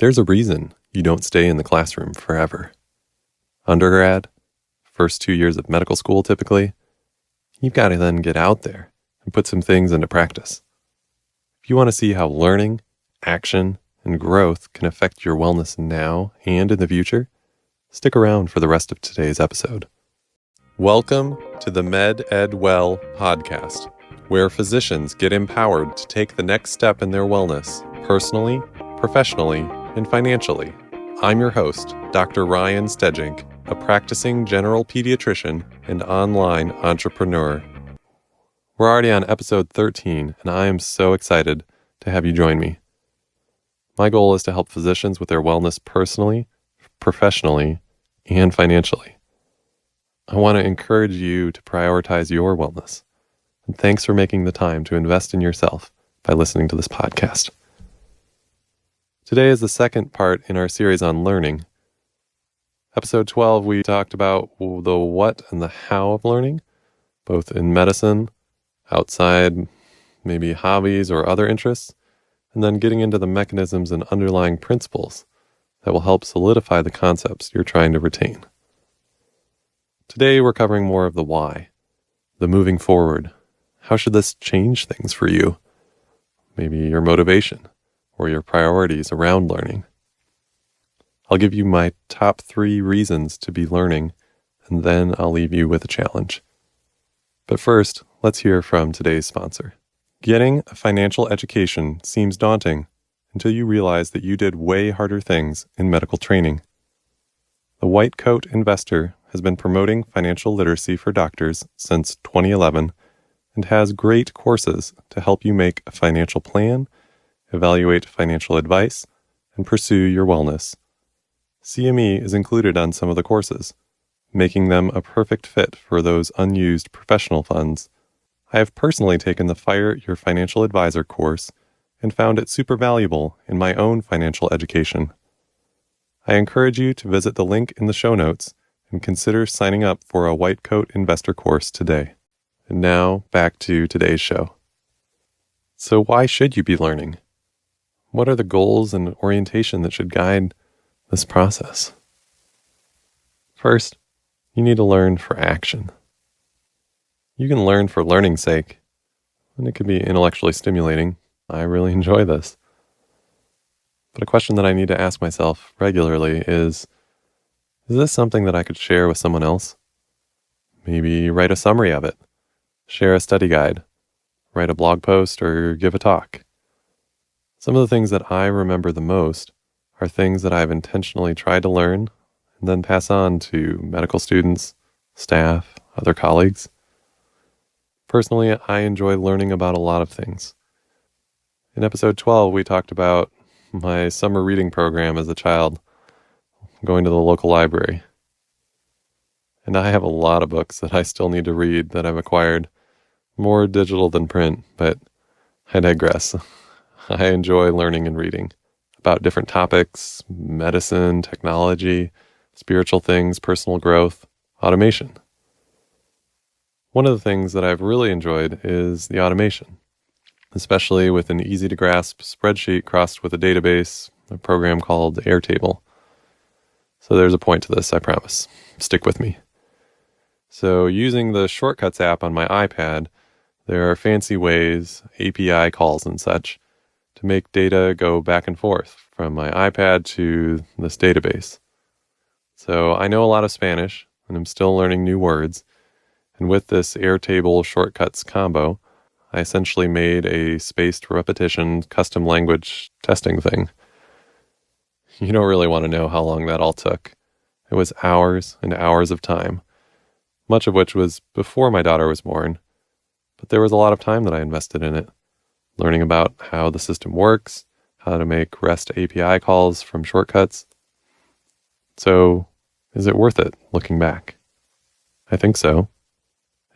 There's a reason you don't stay in the classroom forever. Undergrad, first 2 years of medical school typically, you've got to then get out there and put some things into practice. If you want to see how learning, action, and growth can affect your wellness now and in the future, stick around for the rest of today's episode. Welcome to the MedEdWell Podcast, where physicians get empowered to take the next step in their wellness, personally, professionally, and financially. I'm your host, Dr. Ryan Stegink, a practicing general pediatrician and online entrepreneur. We're already on episode 13, and I am so excited to have you join me. My goal is to help physicians with their wellness personally, professionally, and financially. I want to encourage you to prioritize your wellness. And thanks for making the time to invest in yourself by listening to this podcast. Today is the second part in our series on learning. Episode 12, we talked about the what and the how of learning, both in medicine, outside maybe hobbies or other interests, and then getting into the mechanisms and underlying principles that will help solidify the concepts you're trying to retain. Today, we're covering more of the why, the moving forward. How should this change things for you? Maybe your motivation or your priorities around learning. I'll give you my top 3 reasons to be learning, and then I'll leave you with a challenge. But first, let's hear from today's sponsor. Getting a financial education seems daunting until you realize that you did way harder things in medical training. The White Coat Investor has been promoting financial literacy for doctors since 2011 and has great courses to help you make a financial plan, evaluate financial advice, and pursue your wellness. CME is included on some of the courses, making them a perfect fit for those unused professional funds. I have personally taken the Fire Your Financial Advisor course and found it super valuable in my own financial education. I encourage you to visit the link in the show notes and consider signing up for a White Coat Investor course today. And now, back to today's show. So why should you be learning? What are the goals and orientation that should guide this process? First, you need to learn for action. You can learn for learning's sake, and it can be intellectually stimulating. I really enjoy this. But a question that I need to ask myself regularly is this something that I could share with someone else? Maybe write a summary of it, share a study guide, write a blog post, or give a talk. Some of the things that I remember the most are things that I've intentionally tried to learn and then pass on to medical students, staff, other colleagues. Personally, I enjoy learning about a lot of things. In episode 12, we talked about my summer reading program as a child, going to the local library. And I have a lot of books that I still need to read that I've acquired, more digital than print, but I digress. I enjoy learning and reading about different topics, medicine, technology, spiritual things, personal growth, automation. One of the things that I've really enjoyed is the automation, especially with an easy-to-grasp spreadsheet crossed with a database, a program called Airtable. So there's a point to this, I promise. Stick with me. So using the Shortcuts app on my iPad, there are fancy ways, API calls and such, to make data go back and forth from my iPad to this database. So I know a lot of Spanish, and I'm still learning new words. And with this Airtable Shortcuts combo, I essentially made a spaced repetition custom language testing thing. You don't really want to know how long that all took. It was hours and hours of time, much of which was before my daughter was born. But there was a lot of time that I invested in it, learning about how the system works, how to make REST API calls from shortcuts. So, is it worth it, looking back? I think so.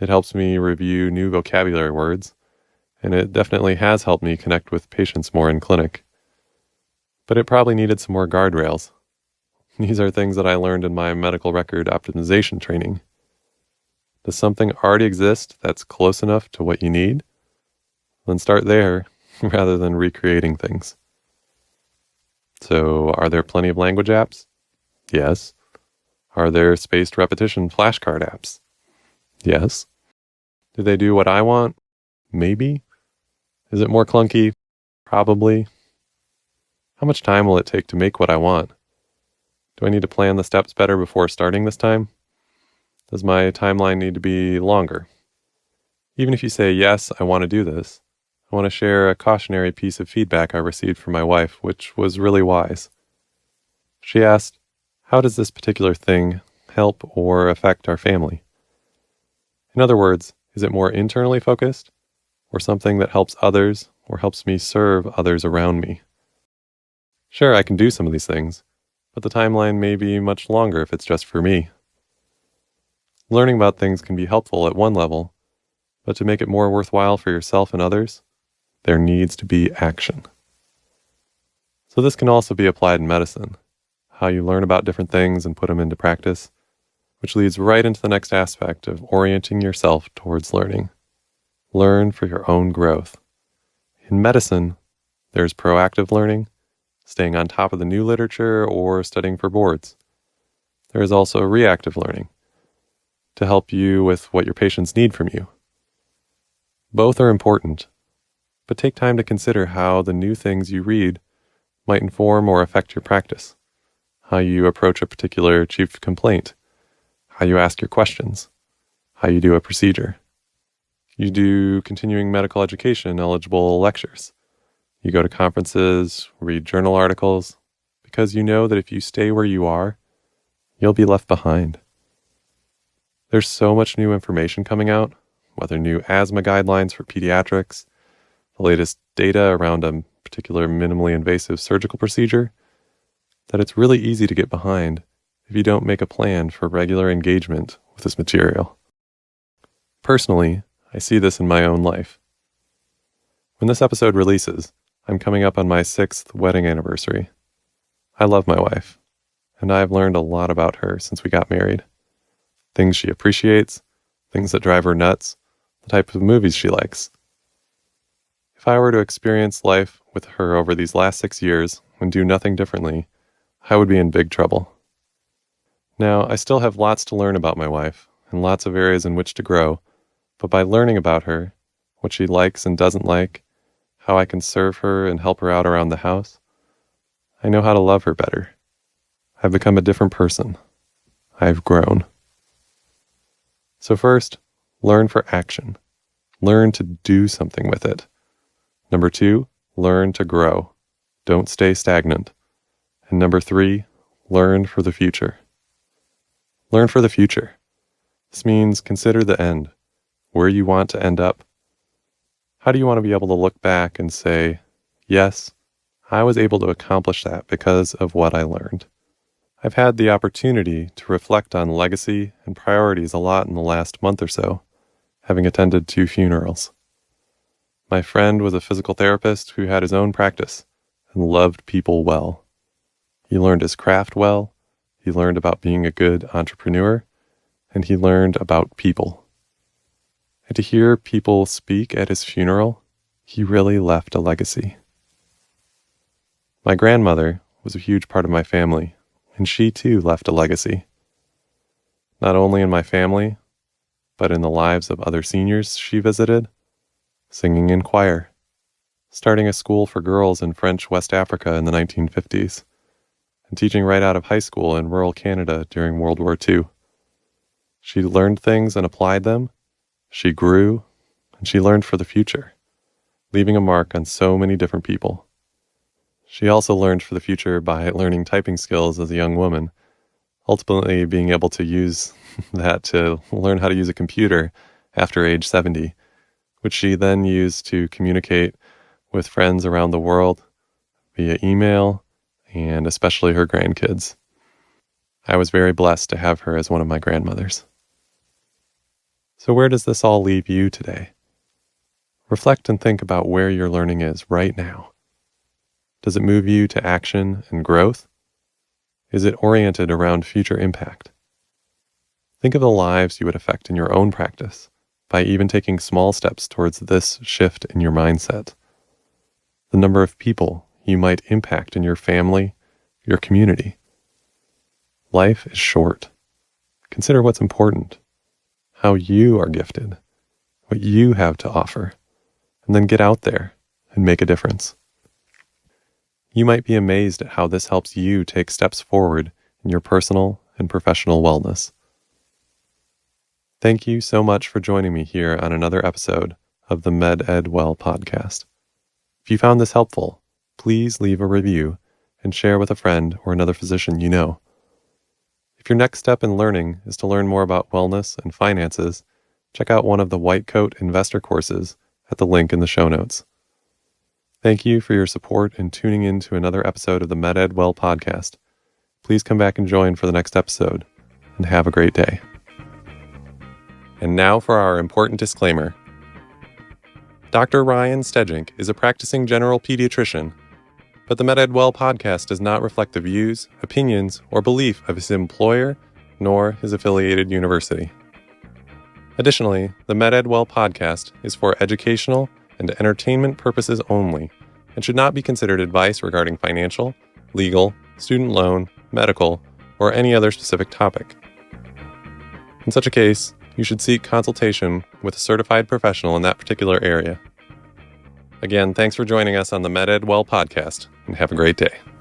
It helps me review new vocabulary words, and it definitely has helped me connect with patients more in clinic. But it probably needed some more guardrails. These are things that I learned in my medical record optimization training. Does something already exist that's close enough to what you need? Then start there rather than recreating things. So, are there plenty of language apps? Yes. Are there spaced repetition flashcard apps? Yes. Do they do what I want? Maybe. Is it more clunky? Probably. How much time will it take to make what I want? Do I need to plan the steps better before starting this time? Does my timeline need to be longer? Even if you say, yes, I want to do this, I want to share a cautionary piece of feedback I received from my wife, which was really wise. She asked, how does this particular thing help or affect our family? In other words, is it more internally focused, or something that helps others or helps me serve others around me? Sure, I can do some of these things, but the timeline may be much longer if it's just for me. Learning about things can be helpful at one level, but to make it more worthwhile for yourself and others, there needs to be action. So this can also be applied in medicine, how you learn about different things and put them into practice, which leads right into the next aspect of orienting yourself towards learning. Learn for your own growth. In medicine, there's proactive learning, staying on top of the new literature or studying for boards. There is also reactive learning, to help you with what your patients need from you. Both are important, but take time to consider how the new things you read might inform or affect your practice, how you approach a particular chief complaint, how you ask your questions, how you do a procedure. You do continuing medical education eligible lectures. You go to conferences, read journal articles, because you know that if you stay where you are, you'll be left behind. There's so much new information coming out, whether new asthma guidelines for pediatrics, the latest data around a particular minimally invasive surgical procedure, that it's really easy to get behind if you don't make a plan for regular engagement with this material. Personally, I see this in my own life. When this episode releases, I'm coming up on my 6th wedding anniversary. I love my wife, and I've learned a lot about her since we got married. Things she appreciates, things that drive her nuts, the type of movies she likes. If I were to experience life with her over these last 6 years and do nothing differently, I would be in big trouble. Now, I still have lots to learn about my wife and lots of areas in which to grow, but by learning about her, what she likes and doesn't like, how I can serve her and help her out around the house, I know how to love her better. I've become a different person. I've grown. So first, learn for action. Learn to do something with it. Number 2, learn to grow. Don't stay stagnant. And number 3, learn for the future. Learn for the future. This means consider the end, where you want to end up. How do you want to be able to look back and say, yes, I was able to accomplish that because of what I learned. I've had the opportunity to reflect on legacy and priorities a lot in the last month or so, having attended 2 funerals. My friend was a physical therapist who had his own practice and loved people well. He learned his craft well, he learned about being a good entrepreneur, and he learned about people. And to hear people speak at his funeral, he really left a legacy. My grandmother was a huge part of my family, and she too left a legacy. Not only in my family, but in the lives of other seniors she visited, singing in choir, starting a school for girls in French West Africa in the 1950s, and teaching right out of high school in rural Canada during World War II. She learned things and applied them, she grew, and she learned for the future, leaving a mark on so many different people. She also learned for the future by learning typing skills as a young woman, ultimately being able to use that to learn how to use a computer after age 70, which she then used to communicate with friends around the world via email and especially her grandkids. I was very blessed to have her as one of my grandmothers. So where does this all leave you today? Reflect and think about where your learning is right now. Does it move you to action and growth? Is it oriented around future impact? Think of the lives you would affect in your own practice by even taking small steps towards this shift in your mindset. The number of people you might impact in your family, your community. Life is short. Consider what's important, how you are gifted, what you have to offer, and then get out there and make a difference. You might be amazed at how this helps you take steps forward in your personal and professional wellness. Thank you so much for joining me here on another episode of the MedEdWell Podcast. If you found this helpful, please leave a review and share with a friend or another physician you know. If your next step in learning is to learn more about wellness and finances, check out one of the White Coat Investor courses at the link in the show notes. Thank you for your support in tuning in to another episode of the MedEdWell Podcast. Please come back and join for the next episode, and have a great day. And now for our important disclaimer. Dr. Ryan Stegink is a practicing general pediatrician, but the MedEdWell Podcast does not reflect the views, opinions, or belief of his employer nor his affiliated university. Additionally, the MedEdWell Podcast is for educational and entertainment purposes only and should not be considered advice regarding financial, legal, student loan, medical, or any other specific topic. In such a case, you should seek consultation with a certified professional in that particular area. Again, thanks for joining us on the MedEdWell Podcast, and have a great day.